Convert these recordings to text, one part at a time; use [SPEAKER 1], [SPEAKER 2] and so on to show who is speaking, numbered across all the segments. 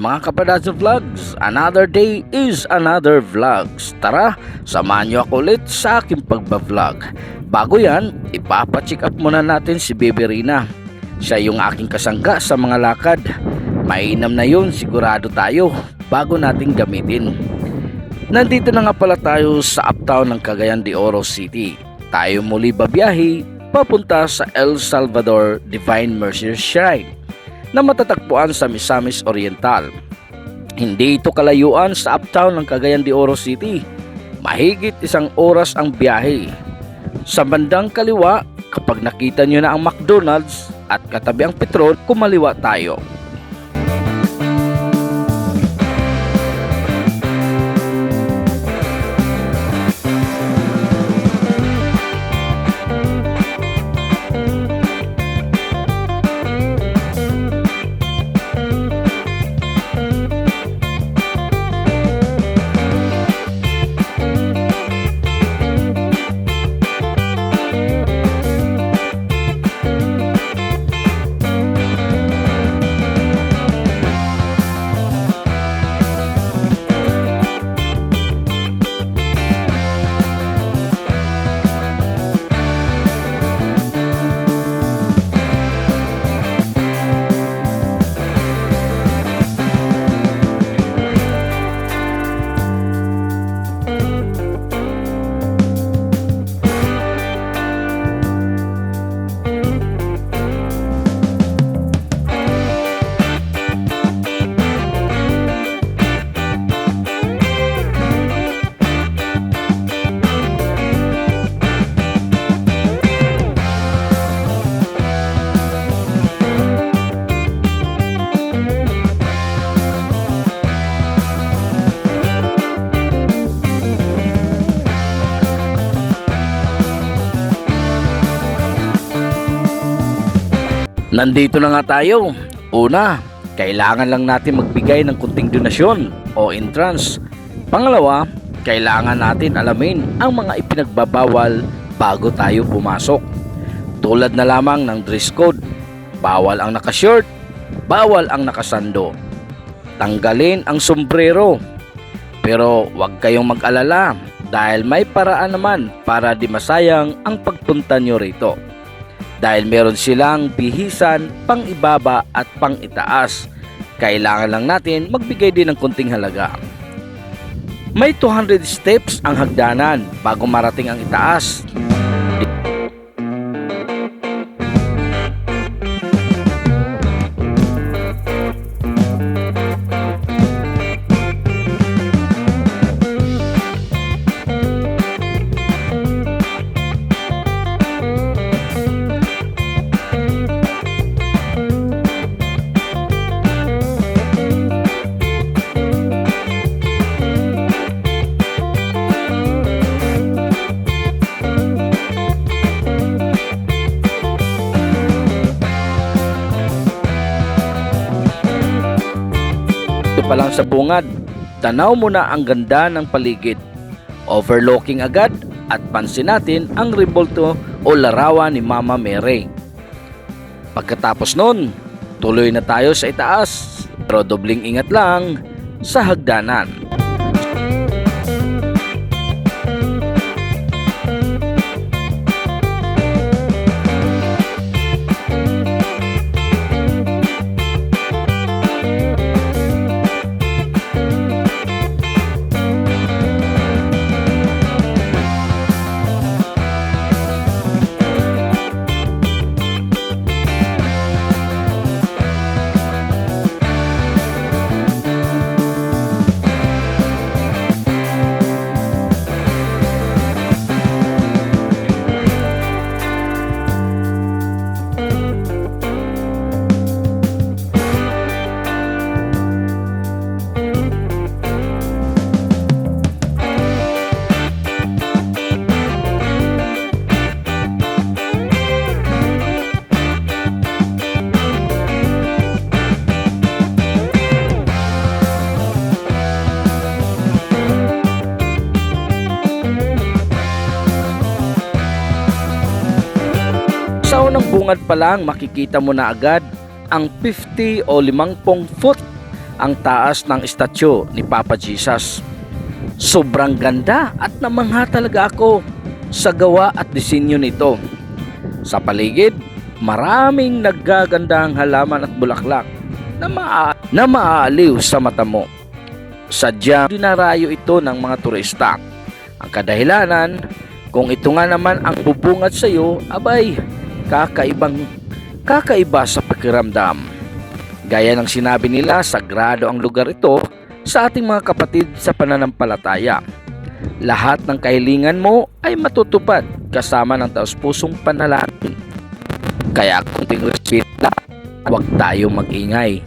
[SPEAKER 1] Mga Kapadazzo Vlogs, another day is another vlogs. Tara, samahan niyo ako ulit sa aking pagbablog. Bago yan, ipapacheck up muna natin si Baby Rina. Siya yung aking kasangga sa mga lakad. Mainam na yun, sigurado tayo, bago nating gamitin. Nandito na nga pala tayo sa uptown ng Cagayan de Oro City. Tayo muli babiyahe papunta sa El Salvador Divine Mercy Shrine na matatagpuan sa Misamis Oriental. Hindi ito kalayuan sa uptown ng Cagayan de Oro City. Mahigit 1 oras ang biyahe. Sa bandang kaliwa, kapag nakita nyo na ang McDonald's at katabi ang Petron, kumaliwa tayo. Nandito na nga tayo. Una, kailangan lang natin magbigay ng kunting donasyon o entrance. Pangalawa, kailangan natin alamin ang mga ipinagbabawal bago tayo pumasok. Tulad na lamang ng dress code. Bawal ang nakashort, bawal ang nakasando. Tanggalin ang sombrero. Pero huwag kayong mag-alala dahil may paraan naman para di masayang ang pagpunta nyo rito. Dahil meron silang bihisan, pang-ibaba at pang-itaas. Kailangan lang natin magbigay din ng kunting halaga. May 200 steps ang hagdanan bago marating ang itaas. Pa lang sa bungad, tanaw mo na ang ganda ng paligid. Overlooking agad at pansin natin ang rebulto o larawan ni Mama Mary. Pagkatapos nun, tuloy na tayo sa itaas, pero dobling ingat lang sa hagdanan. Sa unang bungad pa lang makikita mo na agad ang 50 o 50 foot ang taas ng estatyo ni Papa Jesus. Sobrang ganda at namangha talaga ako sa gawa at disenyo nito. Sa paligid, maraming naggagandahang halaman at bulaklak na maaaliw sa mata mo. Sadyang dinarayo ito ng mga turista. Ang kadahilanan, kung ito nga naman ang bubungad sa iyo, abay, kakaiba sa pakiramdam. Gaya ng sinabi nila, sagrado ang lugar ito sa ating mga kapatid sa pananampalataya. Lahat ng kahilingan mo ay matutupad kasama ng taos-pusong panalangin. Kaya kunting respeto lang, huwag tayong mag-ingay.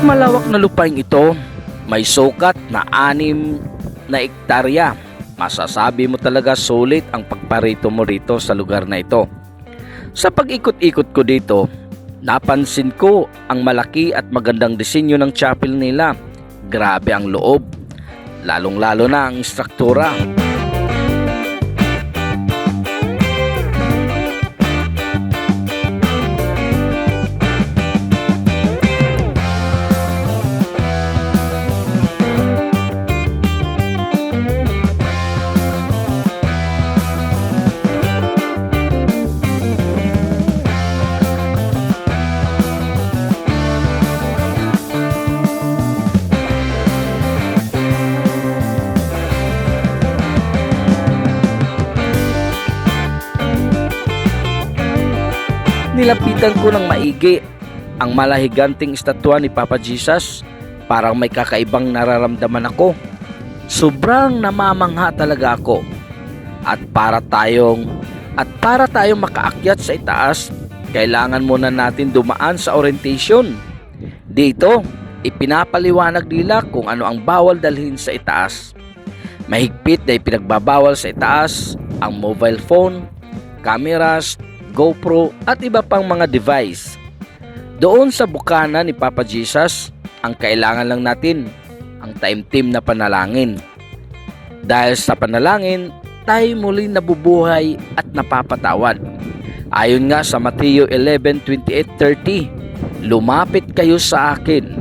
[SPEAKER 1] Malawak na lupain ito, may sukat na 6 na ektarya. Masasabi mo talaga sulit ang pagparito mo rito sa lugar na ito. Sa pag-ikot-ikot ko dito, napansin ko ang malaki at magandang disenyo ng chapel nila. Grabe ang loob, lalong-lalo na ang struktura. Nilapitan ko ng maigi ang malahiganting estatwa ni Papa Jesus. Parang may kakaibang nararamdaman ako. Sobrang namamangha talaga ako. At para tayong makaakyat sa itaas, kailangan muna natin dumaan sa orientation. Dito, ipinapaliwanag nila kung ano ang bawal dalhin sa itaas. Mahigpit na ipinagbabawal sa itaas ang mobile phone, cameras, GoPro at iba pang mga device. Doon sa bukana ni Papa Jesus, ang kailangan lang natin ang time-team na panalangin. Dahil sa panalangin, tayo muli nabubuhay at napapatawad. Ayon nga sa Mateo 11:28-30, lumapit kayo sa akin.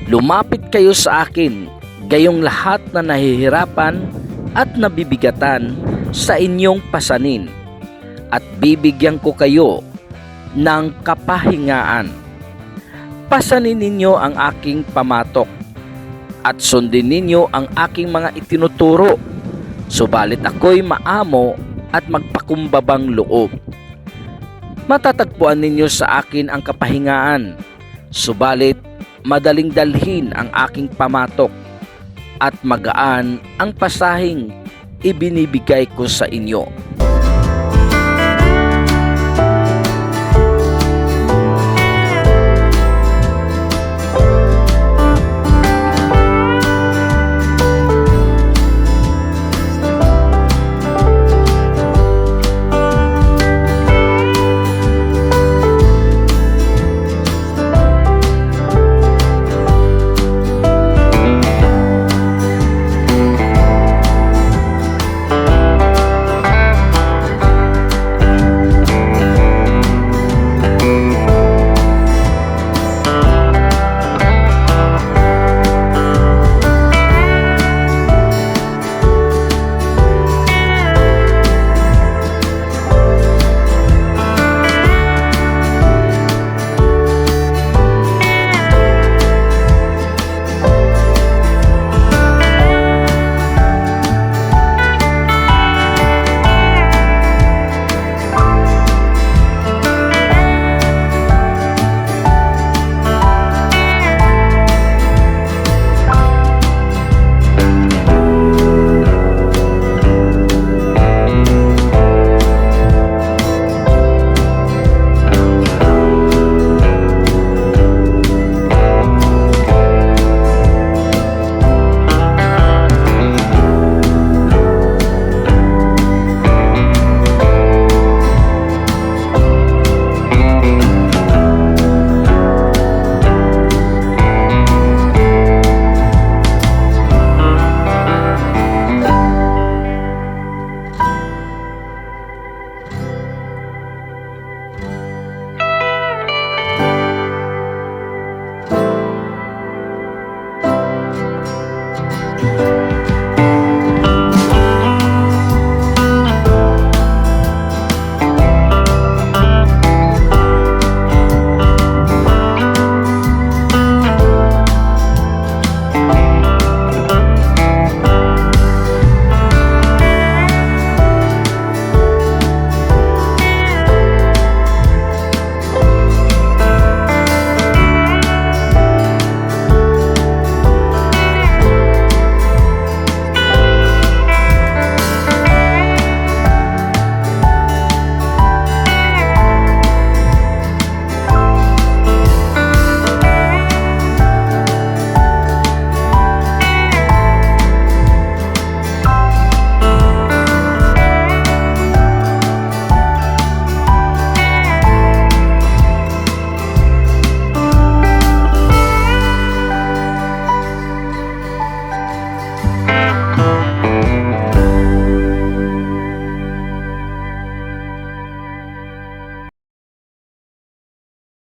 [SPEAKER 1] Lumapit kayo sa akin, gayong lahat na nahihirapan at nabibigatan sa inyong pasanin. At bibigyan ko kayo ng kapahingaan. Pasanin ninyo ang aking pamatok at sundin ninyo ang aking mga itinuturo. Subalit ako'y maamo at magpakumbabang loob. Matatagpuan ninyo sa akin ang kapahingaan. Subalit madaling dalhin ang aking pamatok at magaan ang pasahing ibinibigay ko sa inyo.